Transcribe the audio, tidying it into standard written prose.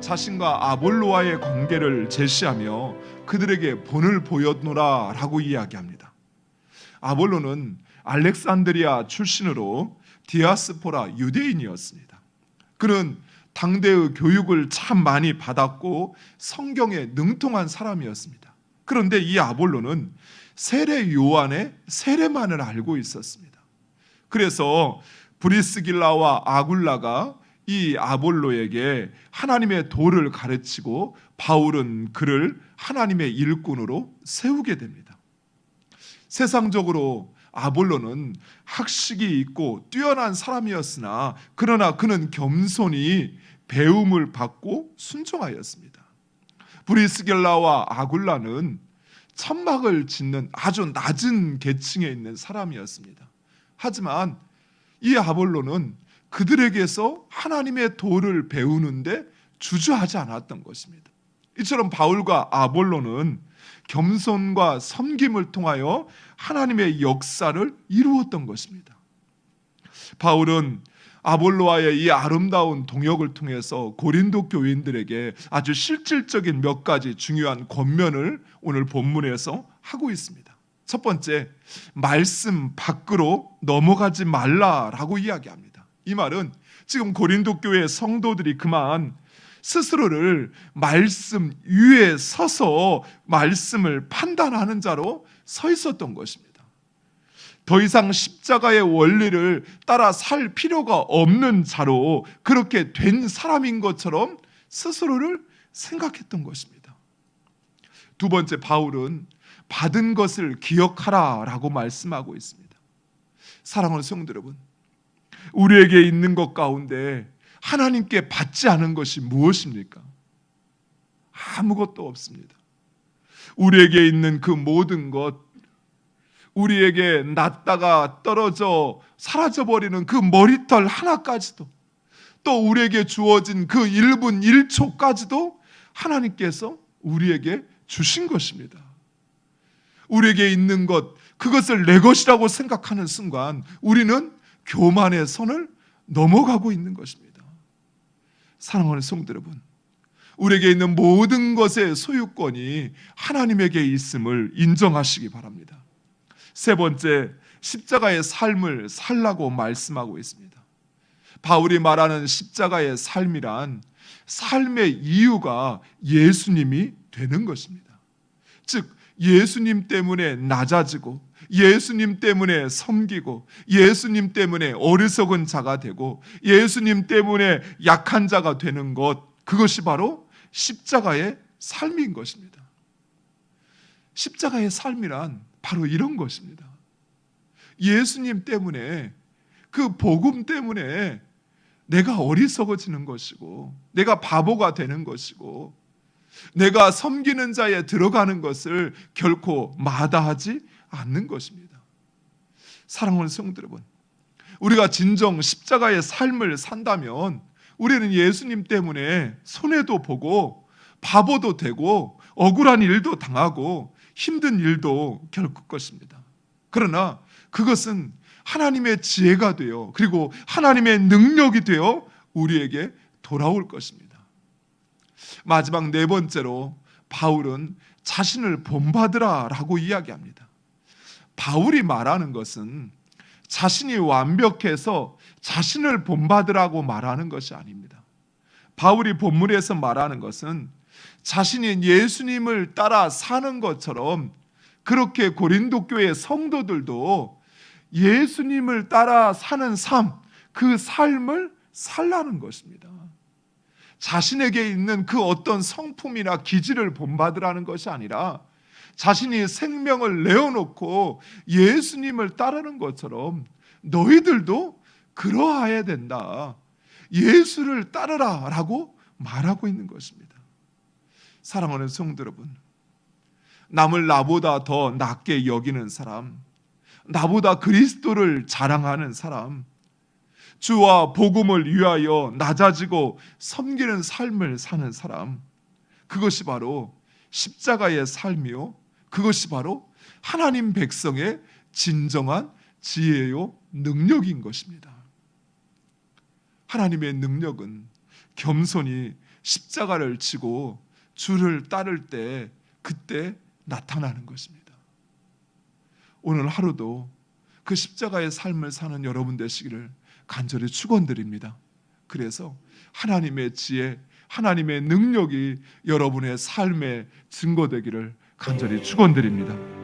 자신과 아볼로와의 관계를 제시하며 그들에게 본을 보였노라 라고 이야기합니다. 아볼로는 알렉산드리아 출신으로 디아스포라 유대인이었습니다. 그는 당대의 교육을 참 많이 받았고 성경에 능통한 사람이었습니다. 그런데 이 아볼로는 세례 요한의 세례만을 알고 있었습니다. 그래서 브리스길라와 아굴라가 이 아볼로에게 하나님의 도를 가르치고 바울은 그를 하나님의 일꾼으로 세우게 됩니다. 세상적으로 아볼로는 학식이 있고 뛰어난 사람이었으나 그러나 그는 겸손히 배움을 받고 순종하였습니다. 브리스길라와 아굴라는 천막을 짓는 아주 낮은 계층에 있는 사람이었습니다. 하지만 이 아볼로는 그들에게서 하나님의 도를 배우는데 주저하지 않았던 것입니다. 이처럼 바울과 아볼로는 겸손과 섬김을 통하여 하나님의 역사를 이루었던 것입니다. 바울은 아볼로와의 이 아름다운 동역을 통해서 고린도 교인들에게 아주 실질적인 몇 가지 중요한 권면을 오늘 본문에서 하고 있습니다. 첫 번째, 말씀 밖으로 넘어가지 말라라고 이야기합니다. 이 말은 지금 고린도 교회 성도들이 그만 스스로를 말씀 위에 서서 말씀을 판단하는 자로 서 있었던 것입니다. 더 이상 십자가의 원리를 따라 살 필요가 없는 자로 그렇게 된 사람인 것처럼 스스로를 생각했던 것입니다. 두 번째, 바울은 받은 것을 기억하라 라고 말씀하고 있습니다. 사랑하는 성도 여러분, 우리에게 있는 것 가운데 하나님께 받지 않은 것이 무엇입니까? 아무것도 없습니다. 우리에게 있는 그 모든 것, 우리에게 났다가 떨어져 사라져버리는 그 머리털 하나까지도, 또 우리에게 주어진 그 1분 1초까지도 하나님께서 우리에게 주신 것입니다. 우리에게 있는 것, 그것을 내 것이라고 생각하는 순간 우리는 교만의 선을 넘어가고 있는 것입니다. 사랑하는 성도 여러분, 우리에게 있는 모든 것의 소유권이 하나님에게 있음을 인정하시기 바랍니다. 세 번째, 십자가의 삶을 살라고 말씀하고 있습니다. 바울이 말하는 십자가의 삶이란 삶의 이유가 예수님이 되는 것입니다. 즉 예수님 때문에 낮아지고 예수님 때문에 섬기고 예수님 때문에 어리석은 자가 되고 예수님 때문에 약한 자가 되는 것, 그것이 바로 십자가의 삶인 것입니다. 십자가의 삶이란 바로 이런 것입니다. 예수님 때문에, 그 복음 때문에 내가 어리석어지는 것이고 내가 바보가 되는 것이고 내가 섬기는 자에 들어가는 것을 결코 마다하지 않는 것입니다. 사랑하는 성도 여러분, 우리가 진정 십자가의 삶을 산다면 우리는 예수님 때문에 손해도 보고 바보도 되고 억울한 일도 당하고 힘든 일도 겪을 것입니다. 그러나 그것은 하나님의 지혜가 되어 그리고 하나님의 능력이 되어 우리에게 돌아올 것입니다. 마지막 네 번째로 바울은 자신을 본받으라 라고 이야기합니다. 바울이 말하는 것은 자신이 완벽해서 자신을 본받으라고 말하는 것이 아닙니다. 바울이 본문에서 말하는 것은 자신이 예수님을 따라 사는 것처럼 그렇게 고린도 교회 성도들도 예수님을 따라 사는 삶, 그 삶을 살라는 것입니다. 자신에게 있는 그 어떤 성품이나 기질을 본받으라는 것이 아니라 자신이 생명을 내어놓고 예수님을 따르는 것처럼 너희들도 그러해야 된다. 예수를 따르라 라고 말하고 있는 것입니다. 사랑하는 성도 여러분, 남을 나보다 더 낮게 여기는 사람, 나보다 그리스도를 자랑하는 사람, 주와 복음을 위하여 낮아지고 섬기는 삶을 사는 사람, 그것이 바로 십자가의 삶이요, 그것이 바로 하나님 백성의 진정한 지혜요 능력인 것입니다. 하나님의 능력은 겸손히 십자가를 지고 주를 따를 때 그때 나타나는 것입니다. 오늘 하루도 그 십자가의 삶을 사는 여러분 되시기를 간절히 축원드립니다. 그래서 하나님의 지혜, 하나님의 능력이 여러분의 삶의 증거되기를 간절히 축원드립니다.